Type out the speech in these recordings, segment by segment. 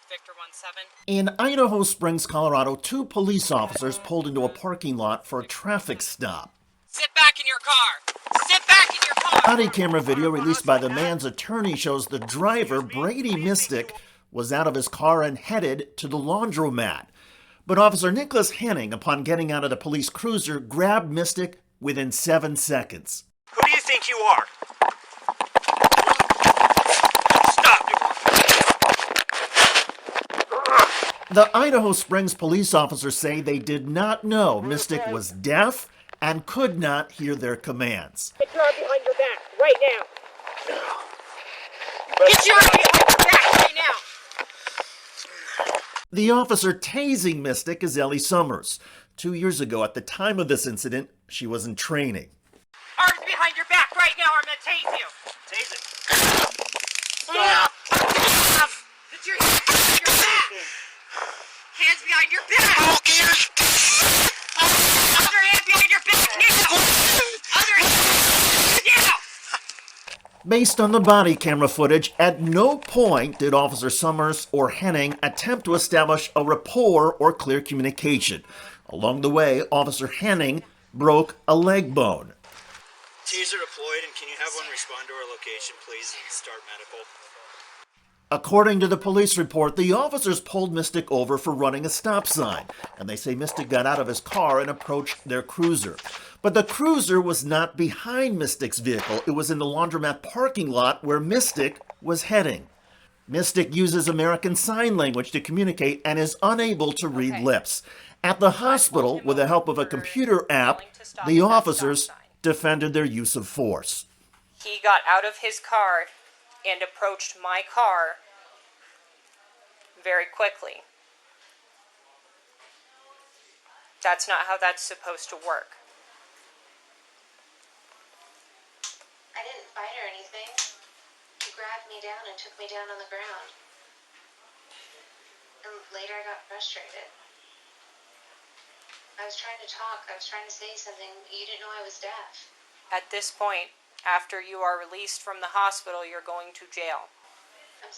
Victor 17. In Idaho Springs, Colorado, 2 police officers pulled into a parking lot for a traffic stop. Sit back in your car! Sit back in your car! Body camera video released by the man's attorney shows the driver, Brady Mystic, was out of his car and headed to the laundromat. But Officer Nicholas Henning, upon getting out of the police cruiser, grabbed Mystic within 7 seconds. Who do you think you are? Stop! The Idaho Springs police officers say they did not know Mystic was deaf and could not hear their commands. Get your arm behind your back, right now. Get your arm behind your back right now! The officer tasing Mystic is Ellie Summers. 2 years ago, at the time of this incident, she was in training. Arms behind your back right now, or I'm gonna tase you! Tase it. Stop! Get your hands behind your back! Hands behind your back! Other hand behind your back now! Other hand now! Based on the body camera footage, at no point did Officer Summers or Henning attempt to establish a rapport or clear communication. Along the way, Officer Henning broke a leg bone. Taser deployed, and can you have one respond to our location, please, and start medical? According to the police report, the officers pulled Mystic over for running a stop sign, and they say Mystic got out of his car and approached their cruiser. But the cruiser was not behind Mystic's vehicle. It was in the laundromat parking lot where Mystic was heading. Mystic uses American Sign Language to communicate and is unable to read lips. At the hospital, with the help of a computer app, the officers defended their use of force. He got out of his car and approached my car very quickly. That's not how that's supposed to work. I didn't fight or anything. He grabbed me down and took me down on the ground. And later I got frustrated. I was trying to talk. I was trying to say something. You didn't know I was deaf. At this point, after you are released from the hospital, you're going to jail. I'm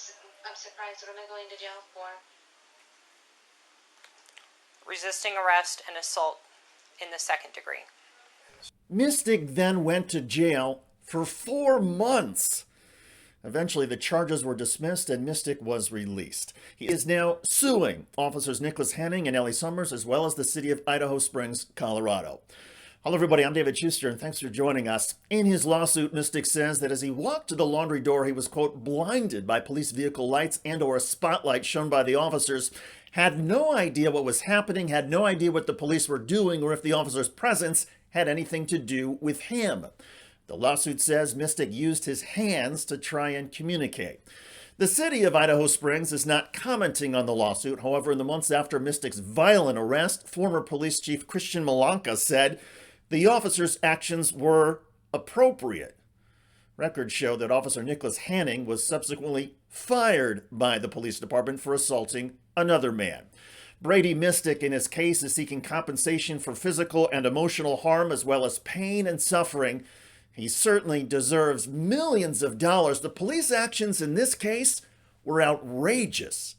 surprised. What am I going to jail for? Resisting arrest and assault in the 2nd degree. Mystic then went to jail for 4 months. Eventually, the charges were dismissed and Mystic was released. He is now suing officers Nicholas Henning and Ellie Summers, as well as the city of Idaho Springs, Colorado. Hello, everybody. I'm David Shuster, and thanks for joining us. In his lawsuit, Mystic says that as he walked to the laundry door, he was, quote, blinded by police vehicle lights and or a spotlight shown by the officers, had no idea what was happening, had no idea what the police were doing, or if the officers' presence had anything to do with him. The lawsuit says Mystic used his hands to try and communicate. The city of Idaho Springs is not commenting on the lawsuit. However, in the months after Mystic's violent arrest, former police chief Christian Malanka said the officers' actions were appropriate. Records show that Officer Nicholas Henning was subsequently fired by the police department for assaulting another man. Brady Mystic, in his case, is seeking compensation for physical and emotional harm, as well as pain and suffering. He certainly deserves millions of dollars. The police actions in this case were outrageous.